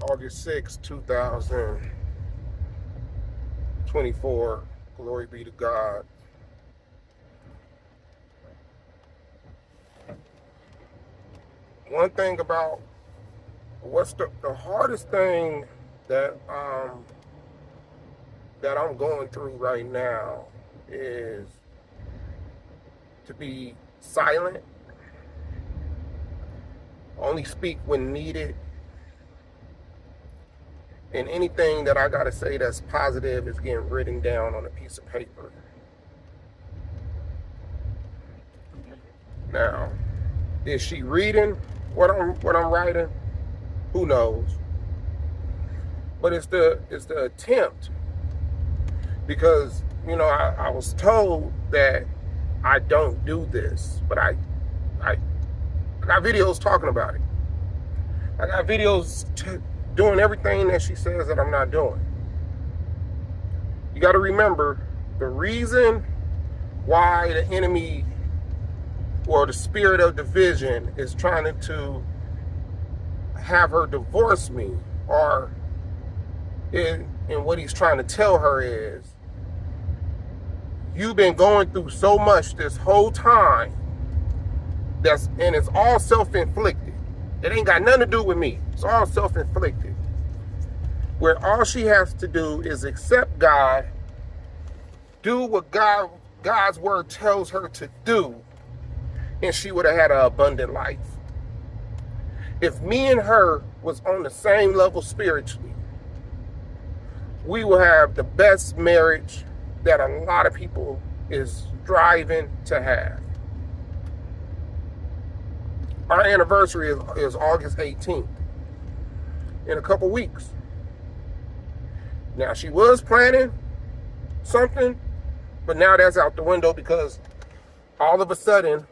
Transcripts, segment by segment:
August 6, 2024. Glory be to God. One thing about what's the hardest thing that that I'm going through right now is to be silent, only speak when needed, and anything that I gotta say that's positive is getting written down on a piece of paper. Now, is she reading what I'm writing? Who knows? But it's the attempt, because I was told that I don't do this, but I got videos talking about it. I got videos doing everything that she says that I'm not doing. You got to remember, the reason why the enemy or the spirit of division is trying to have her divorce me, or in what he's trying to tell her is, you've been going through so much this whole time, and it's all self-inflicted. It ain't got nothing to do with me. It's all self-inflicted. Where all she has to do is accept God, do what God's word tells her to do, and she would have had an abundant life. If me and her was on the same level spiritually, we will have the best marriage that a lot of people is striving to have. Our anniversary is August 18th, in a couple weeks. Now, she was planning something, but now that's out the window because all of a sudden,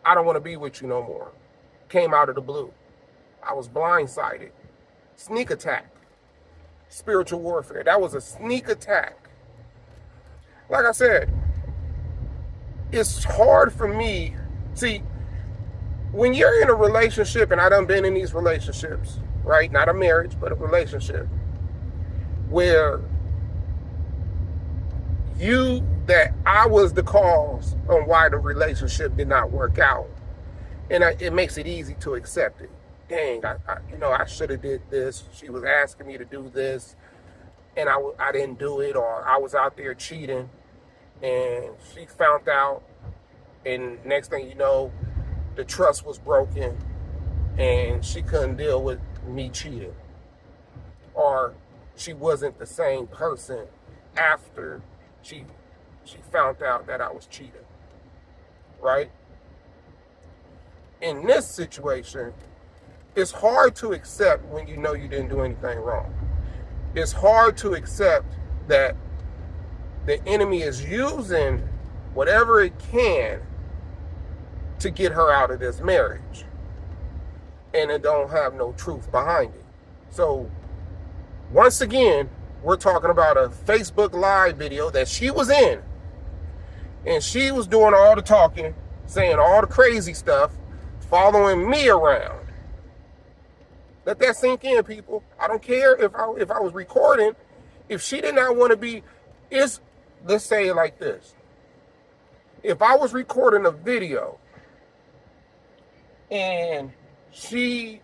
I don't want to be with you no more. Came out of the blue. I was blindsided. Sneak attack. Spiritual warfare. That was a sneak attack. Like I said, it's hard for me. See, when you're in a relationship, and I done been in these relationships, right? Not a marriage, but a relationship, where I was the cause on why the relationship did not work out. And it makes it easy to accept it. Dang, I should have did this. She was asking me to do this, and I didn't do it, or I was out there cheating, and she found out, and next thing you know, the trust was broken, and she couldn't deal with me cheating. Or she wasn't the same person after she found out that I was cheating, right? In this situation, it's hard to accept when you know you didn't do anything wrong. It's hard to accept that the enemy is using whatever it can to get her out of this marriage, and it don't have no truth behind it. So once again, we're talking about a Facebook Live video that she was in, and she was doing all the talking, saying all the crazy stuff, following me around. Let that sink in, people. I don't care if I was recording. If she did not want to be, let's say it like this. If I was recording a video and she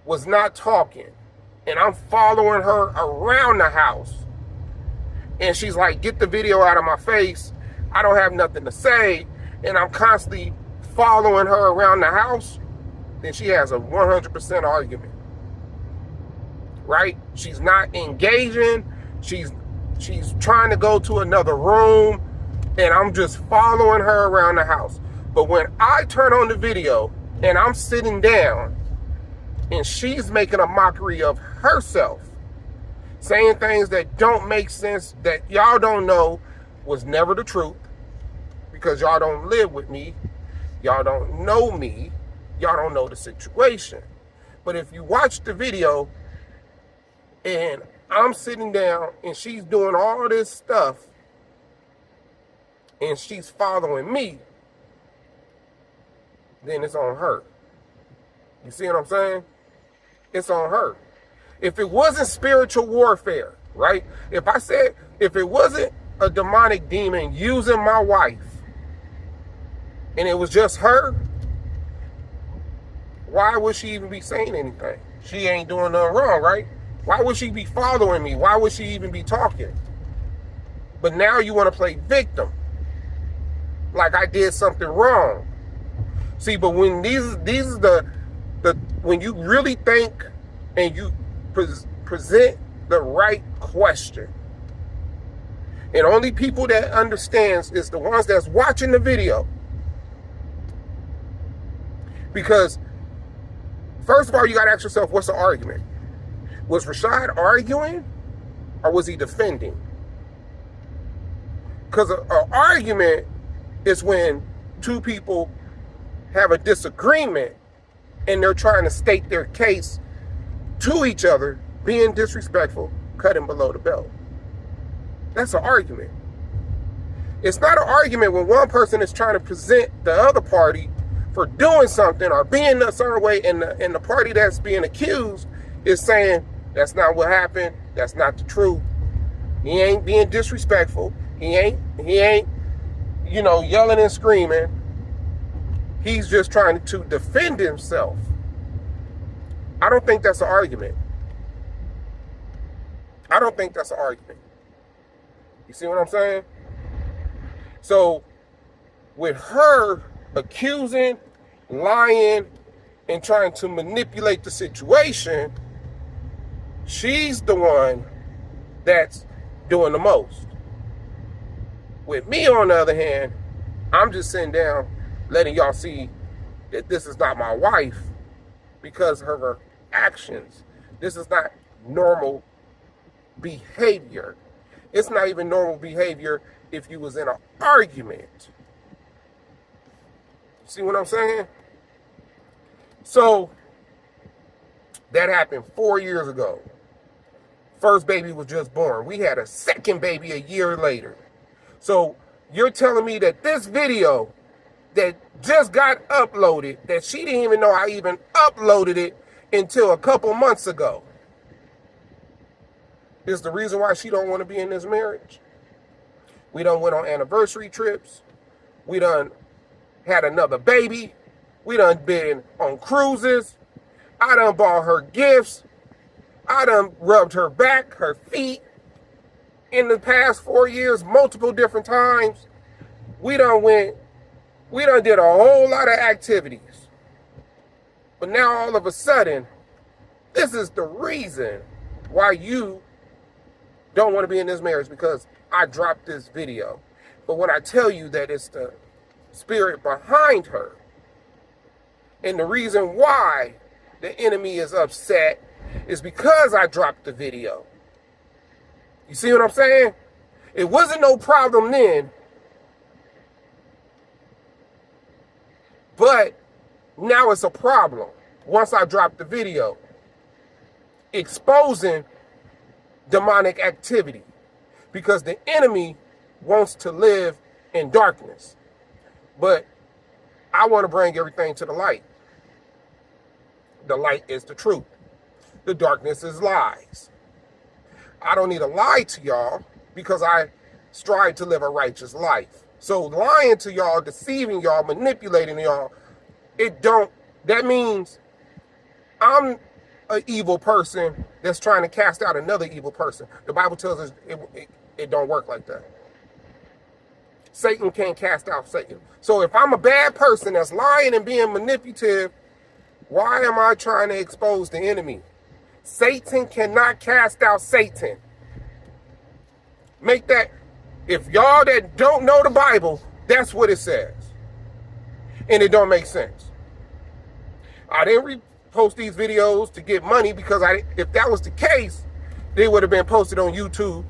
was not talking, and I'm following her around the house, and she's like, get the video out of my face, I don't have nothing to say, and I'm constantly following her around the house, then she has a 100% argument, right? She's not engaging. She's trying to go to another room, and I'm just following her around the house. But when I turn on the video and I'm sitting down and she's making a mockery of herself, saying things that don't make sense, that y'all don't know was never the truth, because y'all don't live with me, y'all don't know me, y'all don't know the situation. But if you watch the video and I'm sitting down and she's doing all this stuff and she's following me, then it's on her. You see what I'm saying? it's on her. If it wasn't spiritual warfare, right? If it wasn't a demonic demon using my wife and it was just her, why would she even be saying anything? She ain't doing nothing wrong, right? Why would she be following me? Why would she even be talking? But now you want to play victim, like I did something wrong. See, but when these is the when you really think and you present the right question, and only people that understands is the ones that's watching the video. Because first of all, you got to ask yourself, what's the argument? Was Rashad arguing or was he defending? Because an argument is when two people have a disagreement and they're trying to state their case to each other, being disrespectful, cutting below the belt. That's an argument. It's not an argument when one person is trying to present the other party for doing something or being a certain way, and the party that's being accused is saying, that's not what happened, that's not the truth. He ain't being disrespectful. He ain't, yelling and screaming. He's just trying to defend himself. I don't think that's an argument. I don't think that's an argument. You see what I'm saying? So, with her accusing, lying, and trying to manipulate the situation, she's the one that's doing the most. With me, on the other hand, I'm just sitting down, letting y'all see that this is not my wife because of her actions. This is not normal behavior. It's not even normal behavior if you was in an argument. See what I'm saying? So, that happened 4 years ago. First baby was just born. We had a second baby a year later. So, you're telling me that this video that just got uploaded, that she didn't even know I even uploaded it until a couple months ago, is the reason why she don't want to be in this marriage? We done went on anniversary trips. We done had another baby. We done been on cruises. I done bought her gifts. I done rubbed her back, her feet in the past 4 years, multiple different times. We done did a whole lot of activities. But now all of a sudden, this is the reason why you don't want to be in this marriage, because I dropped this video. But when I tell you that it's the spirit behind her, and the reason why the enemy is upset is because I dropped the video. You see what I'm saying? It wasn't no problem then, but now it's a problem once I dropped the video exposing demonic activity, because the enemy wants to live in darkness. But I want to bring everything to the light. The light is the truth. The darkness is lies. I don't need to lie to y'all because I strive to live a righteous life. So lying to y'all, deceiving y'all, manipulating y'all, that means I'm an evil person that's trying to cast out another evil person. The Bible tells us it don't work like that. Satan can't cast out Satan. So if I'm a bad person that's lying and being manipulative, why am I trying to expose the enemy? Satan cannot cast out Satan. Make that, if y'all that don't know the Bible, that's what it says. And it don't make sense. I didn't post these videos to get money, because if that was the case, they would have been posted on YouTube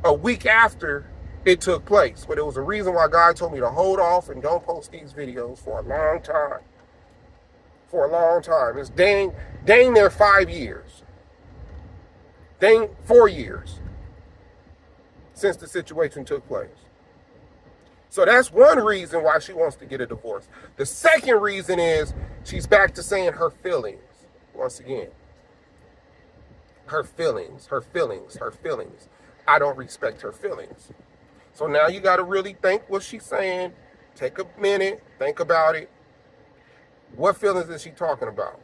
a week after it took place. But it was a reason why God told me to hold off and don't post these videos for a long time. For a long time. It's dang near 5 years. Dang 4 years since the situation took place. So that's one reason why she wants to get a divorce. The second reason is she's back to saying her feelings once again. her feelings, her feelings, her feelings. I don't respect her feelings. So now you got to really think what she's saying. Take a minute, think about it. What feelings is she talking about?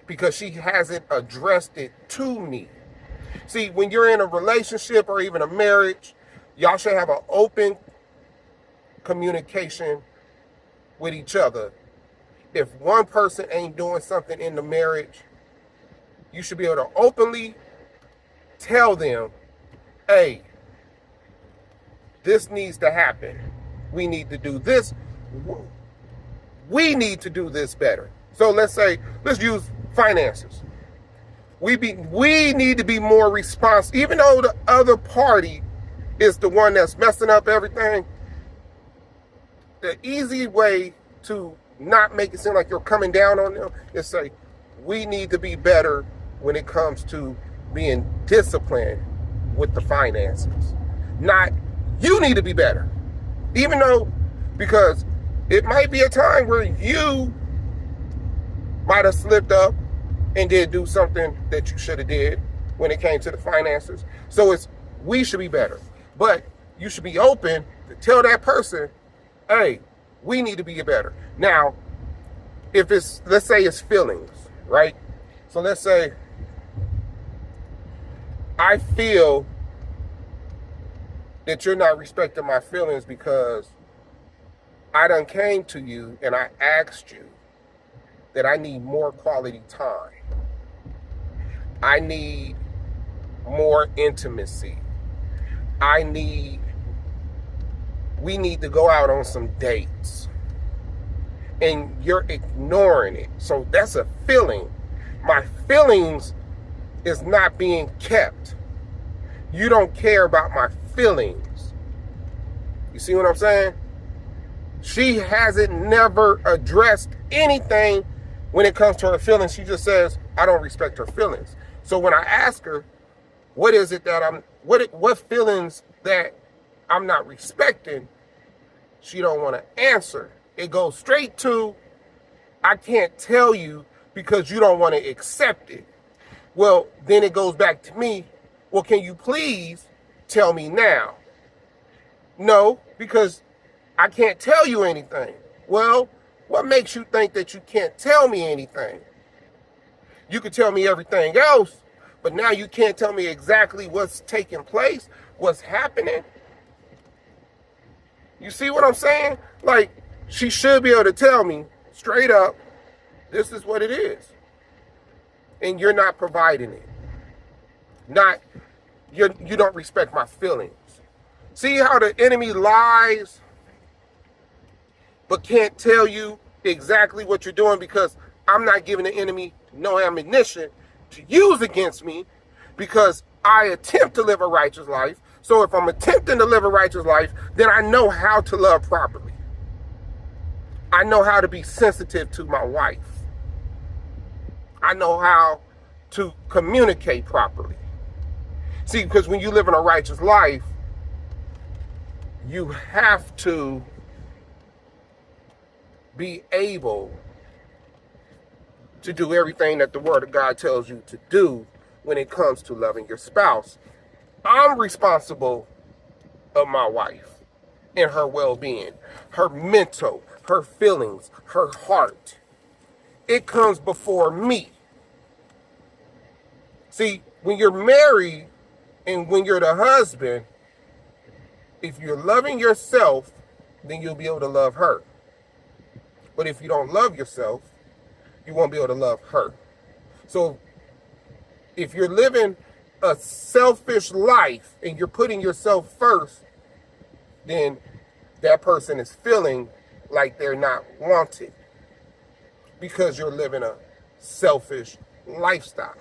Because she hasn't addressed it to me. See, when you're in a relationship or even a marriage, y'all should have an open communication with each other. If one person ain't doing something in the marriage, you should be able to openly tell them, hey, this needs to happen. We need to do this. We need to do this better. So let's use finances. We need to be more responsible. Even though the other party is the one that's messing up everything, the easy way to not make it seem like you're coming down on them is say, we need to be better when it comes to being disciplined with the finances. Not, you need to be better. Even though, because it might be a time where you might have slipped up and did do something that you should have did when it came to the finances. So we should be better. But you should be open to tell that person, hey, we need to be better. Now, if let's say it's feelings, right? So let's say I feel that you're not respecting my feelings because I done came to you and I asked you that I need more quality time. I need more intimacy. We need to go out on some dates. And you're ignoring it. So that's a feeling. My feelings is not being kept. You don't care about my feelings. You see what I'm saying? She hasn't never addressed anything when it comes to her feelings. She just says, I don't respect her feelings. So when I ask her, what is it that what feelings that I'm not respecting, she don't want to answer. It goes straight to, I can't tell you because you don't want to accept it. Well, then it goes back to me. Well, can you please tell me now? No, because I can't tell you anything. Well, what makes you think that you can't tell me anything? You could tell me everything else, but now you can't tell me exactly what's taking place, what's happening. You see what I'm saying? Like, she should be able to tell me straight up, this is what it is. And you're not providing it. You don't respect my feelings. See how the enemy lies, but can't tell you exactly what you're doing because I'm not giving the enemy no ammunition to use against me because I attempt to live a righteous life. So if I'm attempting to live a righteous life, then I know how to love properly. I know how to be sensitive to my wife. I know how to communicate properly. See, because when you live in a righteous life, you have to be able to do everything that the Word of God tells you to do when it comes to loving your spouse. I'm responsible of my wife and her well-being, her mental, her feelings, her heart. It comes before me. See, when you're married and when you're the husband, if you're loving yourself, then you'll be able to love her. But if you don't love yourself, you won't be able to love her. So if you're living a selfish life and you're putting yourself first, then that person is feeling like they're not wanted because you're living a selfish lifestyle.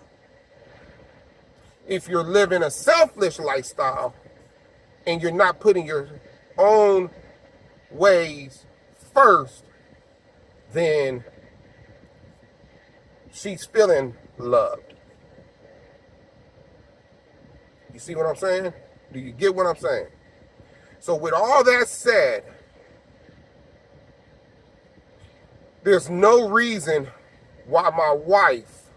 If you're living a selfish lifestyle and you're not putting your own ways first, then she's feeling loved. You see what I'm saying? Do you get what I'm saying? So with all that said, there's no reason why my wife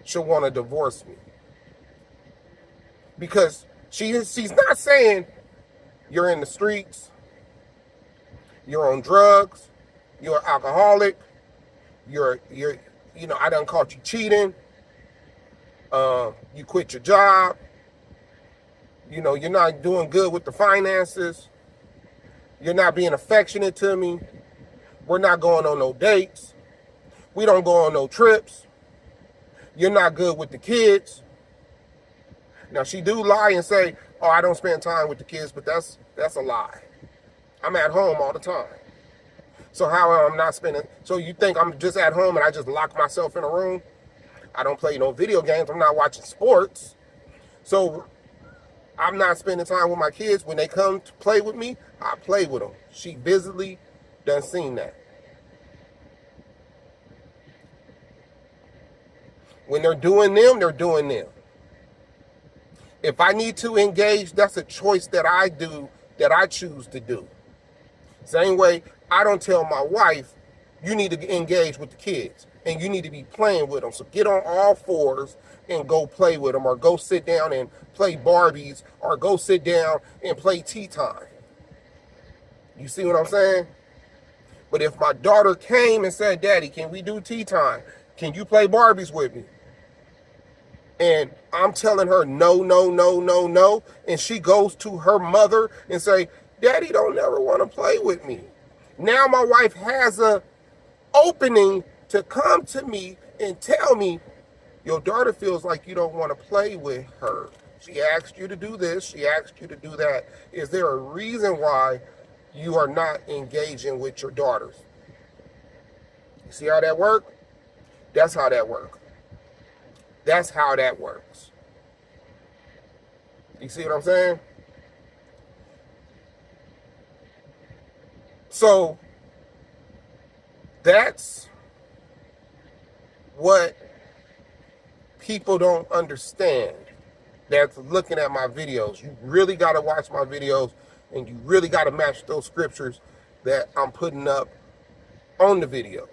she'll want to divorce me. Because she's not saying you're in the streets, you're on drugs, you're an alcoholic, you're I done caught you cheating, you quit your job, you're not doing good with the finances, you're not being affectionate to me, we're not going on no dates, we don't go on no trips, you're not good with the kids. Now, she do lie and say, oh, I don't spend time with the kids, but that's a lie. I'm at home all the time. So how am I not spending? So you think I'm just at home and I just lock myself in a room? I don't play no video games. I'm not watching sports. So I'm not spending time with my kids. When they come to play with me, I play with them. She visibly done seen that. When they're doing them, they're doing them. If I need to engage, that's a choice that I do, that I choose to do. Same way, I don't tell my wife, you need to engage with the kids and you need to be playing with them. So get on all fours and go play with them, or go sit down and play Barbies, or go sit down and play tea time. You see what I'm saying? But if my daughter came and said, Daddy, can we do tea time? Can you play Barbies with me? And I'm telling her no, no, no, no, no. And she goes to her mother and say, Daddy don't never want to play with me. Now my wife has a opening to come to me and tell me, your daughter feels like you don't want to play with her. She asked you to do this. She asked you to do that. Is there a reason why you are not engaging with your daughters? You see how that works? That's how that works. That's how that works. You see what I'm saying? So that's what people don't understand that's looking at my videos. You really got to watch my videos, and you really got to match those scriptures that I'm putting up on the videos.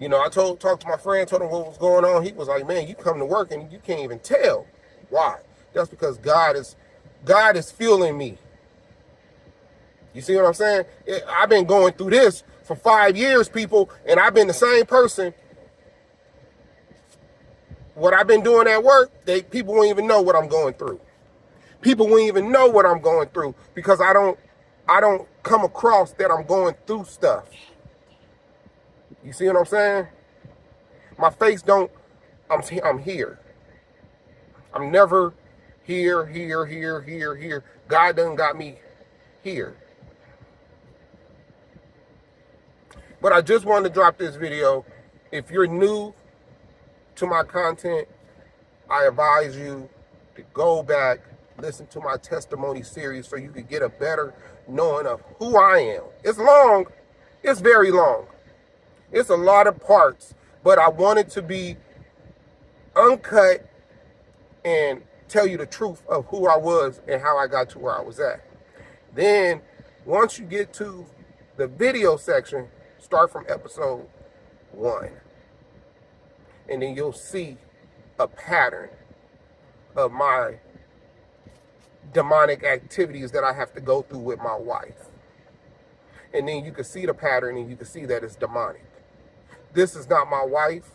I talked to my friend, told him what was going on. He was like, man, you come to work and you can't even tell. Why? That's because God is fueling me. You see what I'm saying? I've been going through this for 5 years, people, and I've been the same person. What I've been doing at work, people won't even know what I'm going through. People won't even know what I'm going through because I don't come across that I'm going through stuff. You see what I'm saying? My face I'm here. I'm never here. God done got me here. But I just wanted to drop this video. If you're new to my content, I advise you to go back, listen to my testimony series so you can get a better knowing of who I am. It's long. It's very long. It's a lot of parts, but I wanted to be uncut and tell you the truth of who I was and how I got to where I was at. Then, once you get to the video section, start from episode 1. And then you'll see a pattern of my demonic activities that I have to go through with my wife. And then you can see the pattern and you can see that it's demonic. This is not my wife.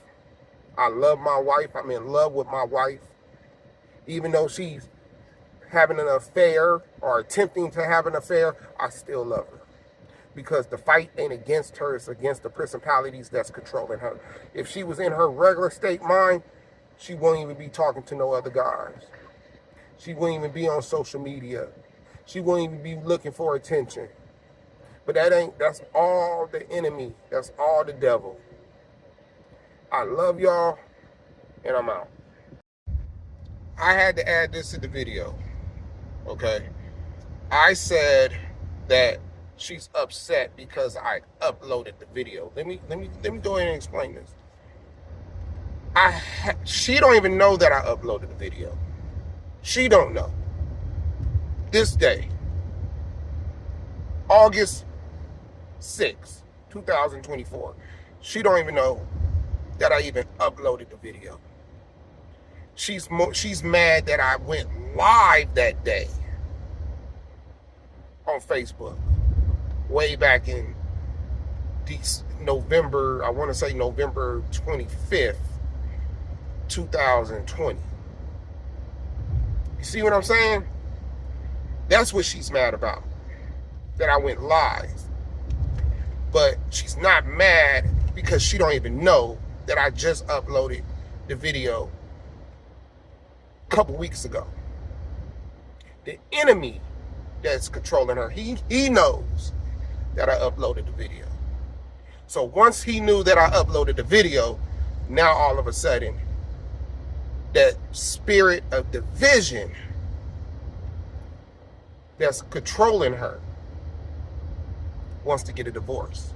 I love my wife. I'm in love with my wife. Even though she's having an affair or attempting to have an affair, I still love her. Because the fight ain't against her, it's against the principalities that's controlling her. If she was in her regular state mind, she won't even be talking to no other guys. She won't even be on social media. She won't even be looking for attention. But that's all the enemy. That's all the devil. I love y'all, and I'm out. I had to add this to the video, okay? I said that she's upset because I uploaded the video. Let me go ahead and explain this. She don't even know that I uploaded the video. She don't know. This day, August 6th, 2024. She don't even know that I even uploaded the video. She's mad that I went live that day on Facebook, way back in November, I want to say November 25th, 2020. You see what I'm saying? That's what she's mad about, that I went live. But she's not mad because she don't even know that I just uploaded the video a couple weeks ago. The enemy that's controlling her, he knows that I uploaded the video. So once he knew that I uploaded the video, now all of a sudden, that spirit of division that's controlling her wants to get a divorce.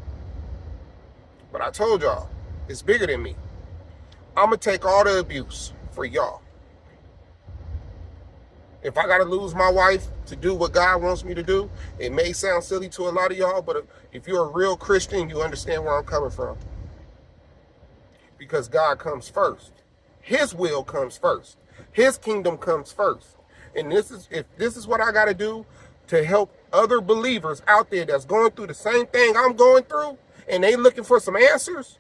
But I told y'all, it's bigger than me. I'm going to take all the abuse for y'all. If I got to lose my wife to do what God wants me to do, it may sound silly to a lot of y'all, but if you're a real Christian, you understand where I'm coming from. Because God comes first. His will comes first. His kingdom comes first. And if this is what I got to do to help other believers out there that's going through the same thing I'm going through, and they looking for some answers,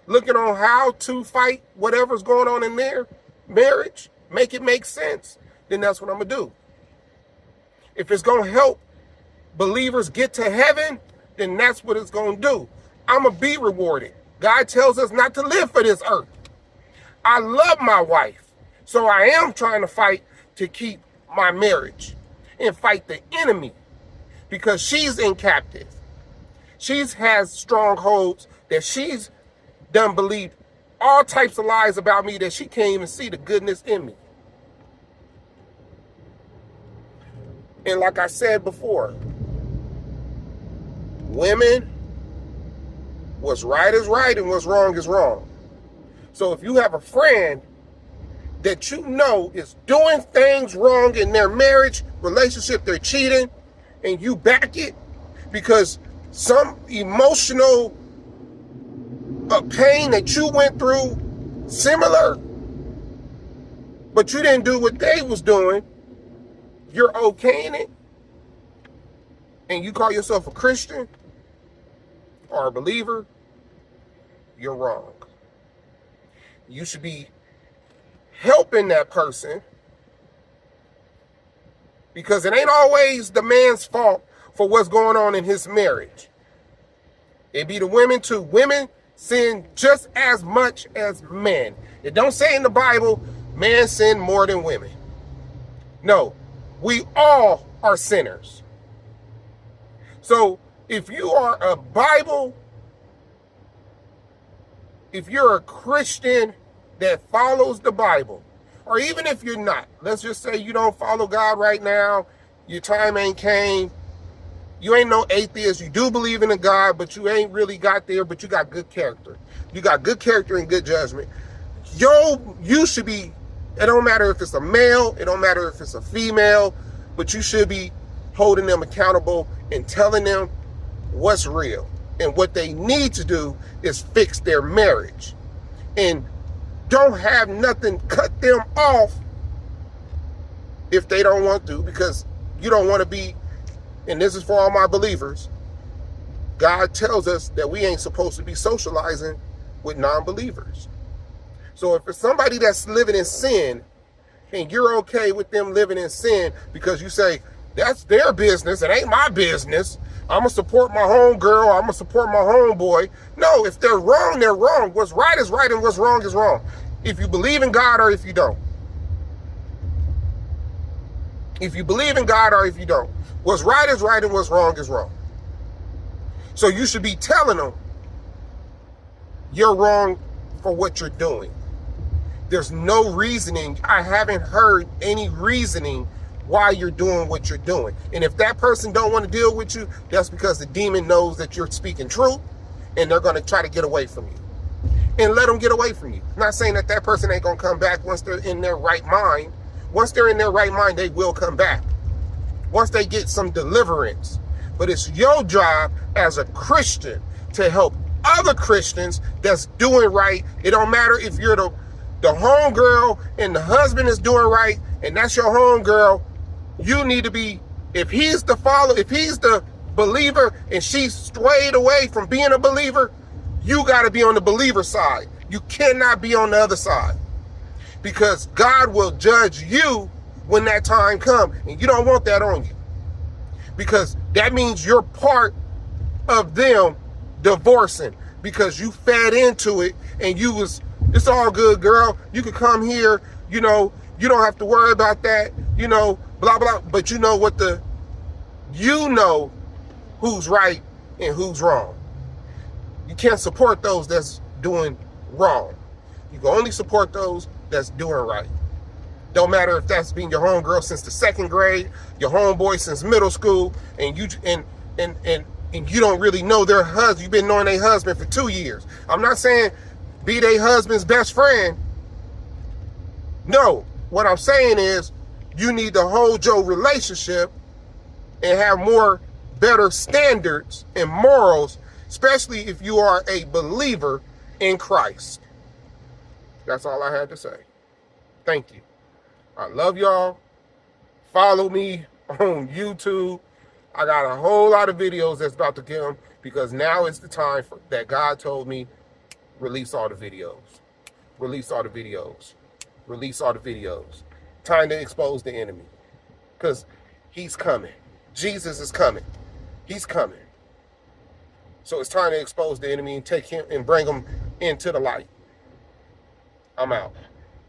looking on how to fight whatever's going on in their marriage, make it make sense, then that's what I'm going to do. If it's going to help believers get to heaven, then that's what it's going to do. I'm going to be rewarded. God tells us not to live for this earth. I love my wife, so I am trying to fight to keep my marriage and fight the enemy because she's in captive. She has strongholds that she's done believed all types of lies about me that she can't even see the goodness in me. And like I said before, women, what's right is right and what's wrong is wrong. So if you have a friend that you know is doing things wrong in their marriage, relationship, they're cheating, and you back it because some emotional pain that you went through, similar, but you didn't do what they was doing, you're okaying it, and you call yourself a Christian or a believer, you're wrong. You should be helping that person because it ain't always the man's fault for what's going on in his marriage. It be the women too. Women sin just as much as men. It don't say in the Bible, men sin more than women. No, we all are sinners. So if you are a Bible, if you're a Christian that follows the Bible, or even if you're not, let's just say you don't follow God right now, your time ain't came, you ain't no atheist, you do believe in a God, but you ain't really got there, but you got good character. You got good character and good judgment. You should be, it don't matter if it's a male, it don't matter if it's a female, but you should be holding them accountable and telling them what's real. And what they need to do is fix their marriage. And don't have nothing cut them off if they don't want to, because you don't want to be, and this is for all my believers, God tells us that we ain't supposed to be socializing with non-believers. So if it's somebody that's living in sin and you're okay with them living in sin because you say, that's their business, it ain't my business, I'm going to support my homegirl, I'm going to support my homeboy. No, if they're wrong, they're wrong. What's right is right and what's wrong is wrong. If you believe in God or if you don't. If you believe in God or if you don't. What's right is right and what's wrong is wrong. So you should be telling them you're wrong for what you're doing. There's no reasoning. I haven't heard any reasoning why you're doing what you're doing. And if that person don't want to deal with you, that's because the demon knows that you're speaking truth and they're going to try to get away from you. And let them get away from you. I'm not saying that that person ain't going to come back once they're in their right mind. Once they're in their right mind, they will come back. Once they get some deliverance. But it's your job as a Christian to help other Christians that's doing right. It don't matter if you're the homegirl and the husband is doing right, and that's your homegirl. You need to be, if he's the follower, if he's the believer and she's strayed away from being a believer, you got to be on the believer side. You cannot be on the other side, because God will judge you when that time comes, and you don't want that on you, because that means you're part of them divorcing, because you fed into it and you was, it's all good, girl, you can come here, you know, you don't have to worry about that, you know, blah blah. But you know what, you know who's right and who's wrong. You can't support those that's doing wrong. You can only support those that's doing right. Don't matter if that's been your homegirl since the 2nd grade, your homeboy since middle school, and you you don't really know their husband. You've been knowing their husband for 2 years. I'm not saying be their husband's best friend. No, what I'm saying is you need to hold your relationship and have more better standards and morals, especially if you are a believer in Christ. That's all I had to say. Thank you. I love y'all. Follow me on YouTube. I got a whole lot of videos that's about to come, because now is the time that God told me, release all the videos. Release all the videos. Release all the videos. Time to expose the enemy, because he's coming. Jesus is coming. He's coming. So it's time to expose the enemy and take him and bring him into the light. I'm out.